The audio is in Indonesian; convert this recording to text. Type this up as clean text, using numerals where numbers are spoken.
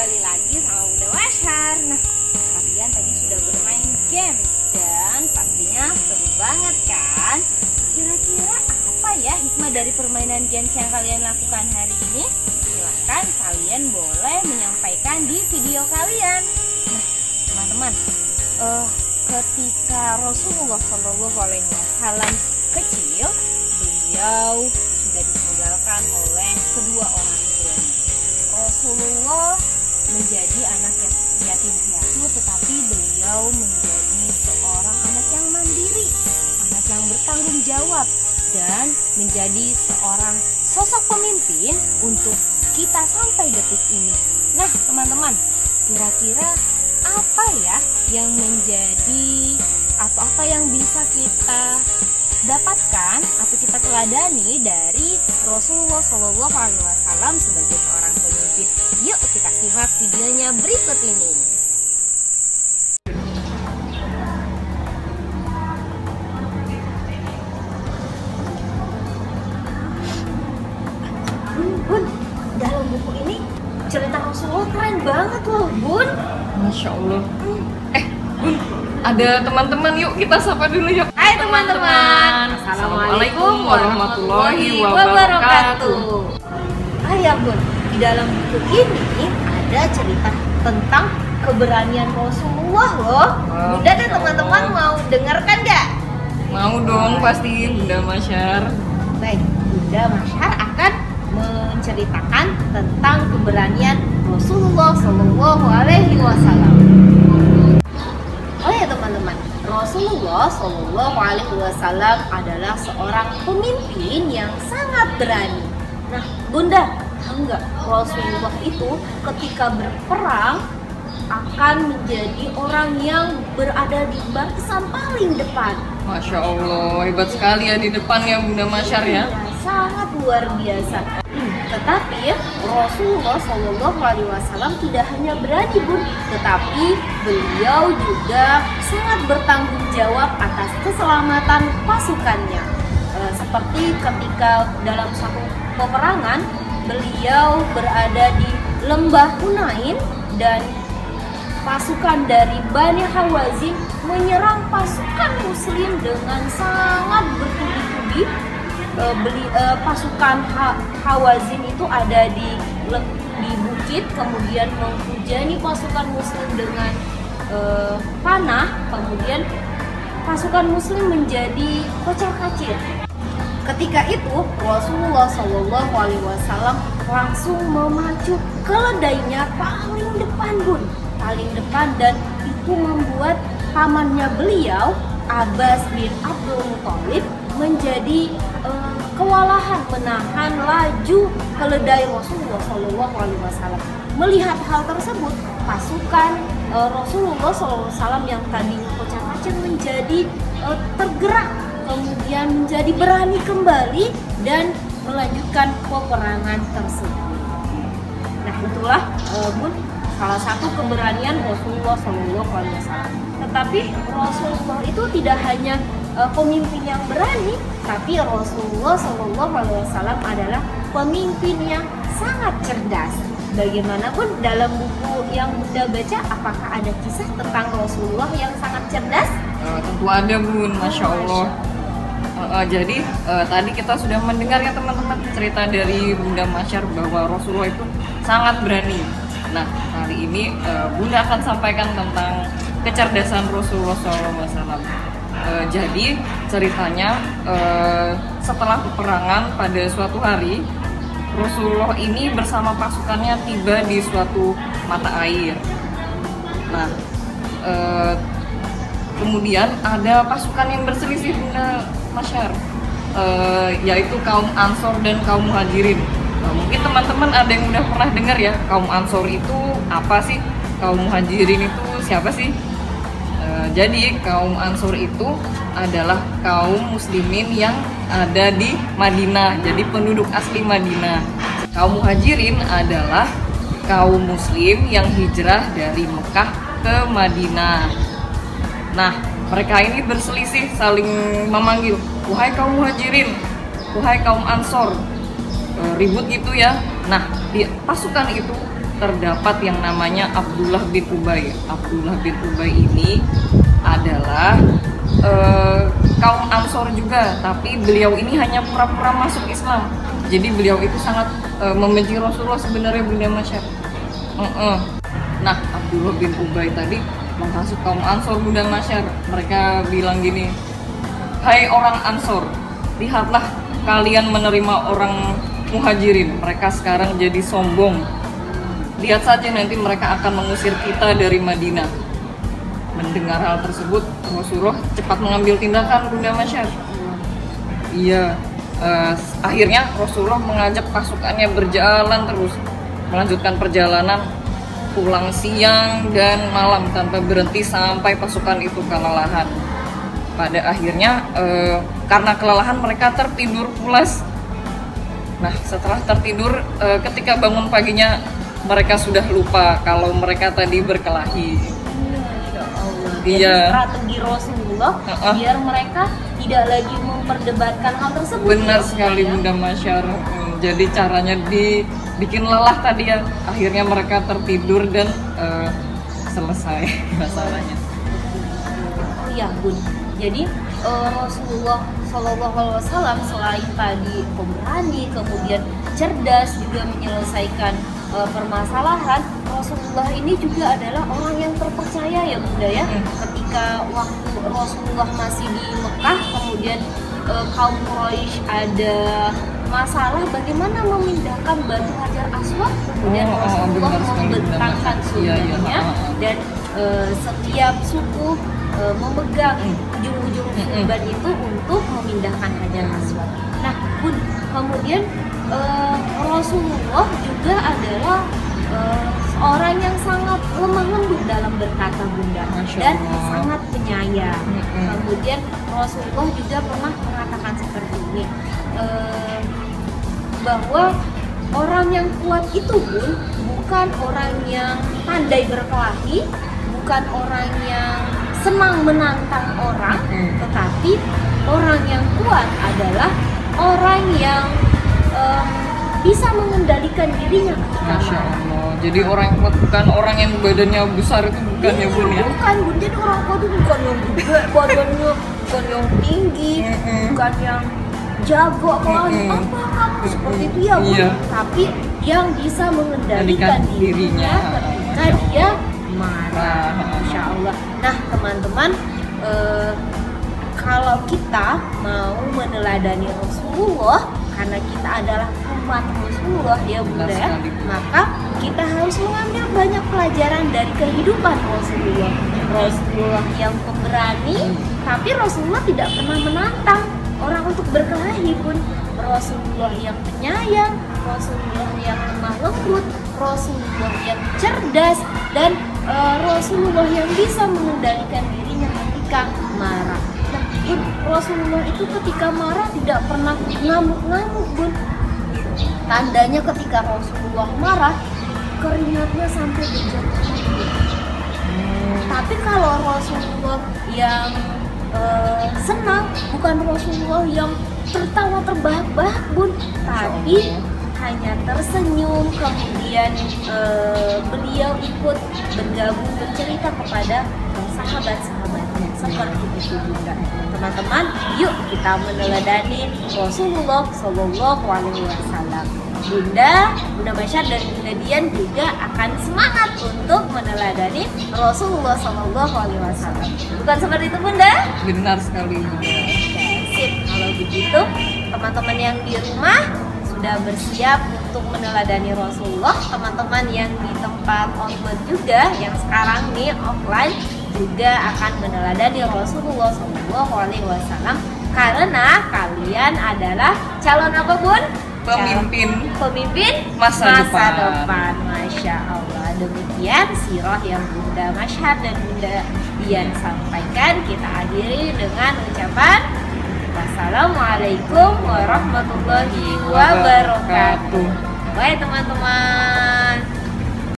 kembali lagi sama Bunda Masyar. Nah, kalian tadi sudah bermain games dan pastinya seru banget kan? Kira-kira apa ya hikmah dari permainan games yang kalian lakukan hari ini? Silahkan kalian boleh menyampaikan di video kalian. Nah, teman-teman, ketika Rasulullah SAW kecil, beliau sudah ditinggalkan oleh kedua orang tuanya. Rasulullah menjadi anak yatim piatu, tetapi beliau menjadi seorang anak yang mandiri, anak yang bertanggung jawab, dan menjadi seorang sosok pemimpin untuk kita sampai detik ini. Nah, teman-teman, kira-kira apa ya yang menjadi atau apa yang bisa kita dapatkan atau kita teladani dari Rasulullah SAW sebagai seorang pemimpin? Yuk kita simak videonya berikut ini. Bun, dalam buku ini cerita Rasulullah keren banget loh, Bun. Masya Allah. Bun, ada teman-teman, yuk kita sapa dulu yuk. Hai teman-teman, Assalamualaikum warahmatullahi wabarakatuh. Ya Bun, di dalam buku ini ada cerita tentang keberanian Rasulullah loh. Bunda dan teman-teman mau dengarkan gak? Mau dong, pasti Bunda Masyar. Baik, Bunda Masyar akan menceritakan tentang keberanian Rasulullah SAW. Oh ya teman-teman, Rasulullah SAW adalah seorang pemimpin yang sangat berani. Nah, Bunda, tahu nggak, Rasulullah itu ketika berperang akan menjadi orang yang berada di barisan paling depan. Masya Allah, hebat sekali ya di depan ya Bunda Masyar ya. Sangat luar biasa. Tetapi Rasulullah SAW tidak hanya berani, Bun, tetapi beliau juga sangat bertanggung jawab atas keselamatan pasukannya. Seperti ketika dalam satu peperangan, beliau berada di lembah Hunain dan pasukan dari Bani Hawazin menyerang pasukan Muslim dengan sangat bertubi-tubi. Pasukan Hawazin itu ada di bukit, kemudian menghujani pasukan Muslim dengan panah, kemudian pasukan Muslim menjadi kocar-kacir. Ketika itu Rasulullah SAW langsung memacu keledainya paling depan, Bun, paling depan, dan itu membuat pamannya beliau, Abbas bin Abdul Muthalib, menjadi kewalahan menahan laju keledai Rasulullah SAW. Melihat hal tersebut, pasukan Rasulullah SAW yang tadinya kocar-kacir menjadi tergerak, kemudian menjadi berani kembali dan melanjutkan peperangan tersebut. Nah, itulah Bun, salah satu keberanian Rasulullah SAW. Tetapi Rasulullah itu tidak hanya pemimpin yang berani, tapi Rasulullah SAW adalah pemimpin yang sangat cerdas. Bagaimanapun dalam buku yang Bunda baca, apakah ada kisah tentang Rasulullah yang sangat cerdas? Tentu ada, Bun, Masya Allah. Jadi tadi kita sudah mendengar ya teman-teman cerita dari Bunda Masyar bahwa Rasulullah itu sangat berani. Nah, kali ini Bunda akan sampaikan tentang kecerdasan Rasulullah SAW. Jadi ceritanya setelah peperangan pada suatu hari, Rasulullah ini bersama pasukannya tiba di suatu mata air. Nah, kemudian ada pasukan yang berselisih, Bunda Masyar, yaitu kaum Ansor dan kaum Muhajirin. Mungkin teman-teman ada yang udah pernah dengar ya, kaum Ansor itu apa sih? Kaum Muhajirin itu siapa sih? Jadi kaum Ansor itu adalah kaum muslimin yang ada di Madinah, jadi penduduk asli Madinah. Kaum Muhajirin adalah kaum muslim yang hijrah dari Mekah ke Madinah. Nah, mereka ini berselisih, saling memanggil, wahai kaum Muhajirin, wahai kaum Ansor, ribut gitu ya. Nah, di pasukan itu terdapat yang namanya Abdullah bin Ubay. Abdullah bin Ubay ini adalah kaum Ansor juga, tapi beliau ini hanya pura-pura masuk Islam. Jadi beliau itu sangat membenci Rasulullah sebenarnya, Bunda Masyar. Nah, Abdullah bin Ubay tadi menghasut kaum Ansor, Bunda Masyar. Mereka bilang gini, hai orang Ansor, lihatlah kalian menerima orang Muhajirin. Mereka sekarang jadi sombong. Lihat saja nanti mereka akan mengusir kita dari Madinah. Mendengar hal tersebut, Rasulullah cepat mengambil tindakan, Bunda Masyar. Iya, akhirnya Rasulullah mengajak pasukannya berjalan terus, melanjutkan perjalanan pulang siang dan malam tanpa berhenti sampai pasukan itu kelelahan. Pada akhirnya karena kelelahan mereka tertidur pulas. Nah, setelah tertidur, ketika bangun paginya mereka sudah lupa kalau mereka tadi berkelahi. Jadi strategi Rasulullah biar mereka tidak lagi memperdebatkan hal tersebut. Benar sekali, Bunda Masyar. Jadi caranya dibikin lelah tadi ya. Akhirnya mereka tertidur dan selesai masalahnya. Iya, Bun. Jadi Rasulullah SAW selain tadi pemberani, kemudian cerdas, juga menyelesaikan permasalahan, Rasulullah ini juga adalah orang yang terpercaya ya Bunda ya. Ketika waktu Rasulullah masih di Mekah, kemudian kaum Quraisy ada masalah bagaimana memindahkan batu Hajar Aswad, kemudian Rasulullah membentangkan sundanya dan setiap suku memegang ujung-ujung surban itu untuk memindahkan Hajar Aswad. Nah, Bun, kemudian Rasulullah juga adalah orang yang sangat lemah lembut dalam berkata, Bunda, dan sangat penyayang. Kemudian Rasulullah juga pernah mengatakan seperti ini, bahwa orang yang kuat itu pun bukan orang yang pandai berkelahi, bukan orang yang senang menantang orang, tetapi orang yang kuat adalah orang yang bisa mengendalikan dirinya ketika marah. Jadi orang yang kuat bukan orang yang badannya besar, itu bukan ya Bun ya? Bukan Bun, jadi orang kuat itu bukan yang gede badannya, bukan yang tinggi, bukan yang jago apalagi apa kamu seperti itu ya Bun, tapi yang bisa mengendalikan dirinya ketika dia marah. Masya Allah. Nah teman-teman, kalau kita mau meneladani Rasulullah, karena kita adalah umat Rasulullah ya Bunda ya, maka kita harus mengambil banyak pelajaran dari kehidupan Rasulullah. Rasulullah yang pemberani, tapi Rasulullah tidak pernah menantang orang untuk berkelahi pun. Rasulullah yang penyayang, Rasulullah yang lemah lembut, Rasulullah yang cerdas, dan Rasulullah yang bisa mengendalikan dirinya ketika marah. Nah, Bun, Rasulullah itu ketika marah tidak pernah ngamuk-ngamuk, Bun. Tandanya ketika Rasulullah marah, keringatnya sampai berjatuhan. Tapi kalau Rasulullah yang senang, bukan Rasulullah yang tertawa terbahak-bahak, Bun, tapi hanya tersenyum, kemudian beliau ikut bergabung bercerita kepada sahabat-sahabatnya, seperti itu juga. Teman-teman, yuk kita meneladani Rasulullah Shallallahu Alaihi Wasallam. Bunda Masyar dan Bunda Dian juga akan semangat untuk meneladani Rasulullah Shallallahu Alaihi Wasallam. Bukan seperti itu, Bunda? Benar sekali, Bunda. Sip, kalau begitu teman-teman yang di rumah sudah bersiap untuk meneladani Rasulullah. Teman-teman yang di tempat online juga, yang sekarang nih offline, juga akan meneladani Rasulullah SAW, karena kalian adalah calon apa, Bun? Pemimpin masa depan. Masya Allah. Demikian sirah yang Bunda Masyar dan Bunda Dian sampaikan. Kita akhiri dengan ucapan wassalamualaikum warahmatullahi wabarakatuh. Baik teman-teman.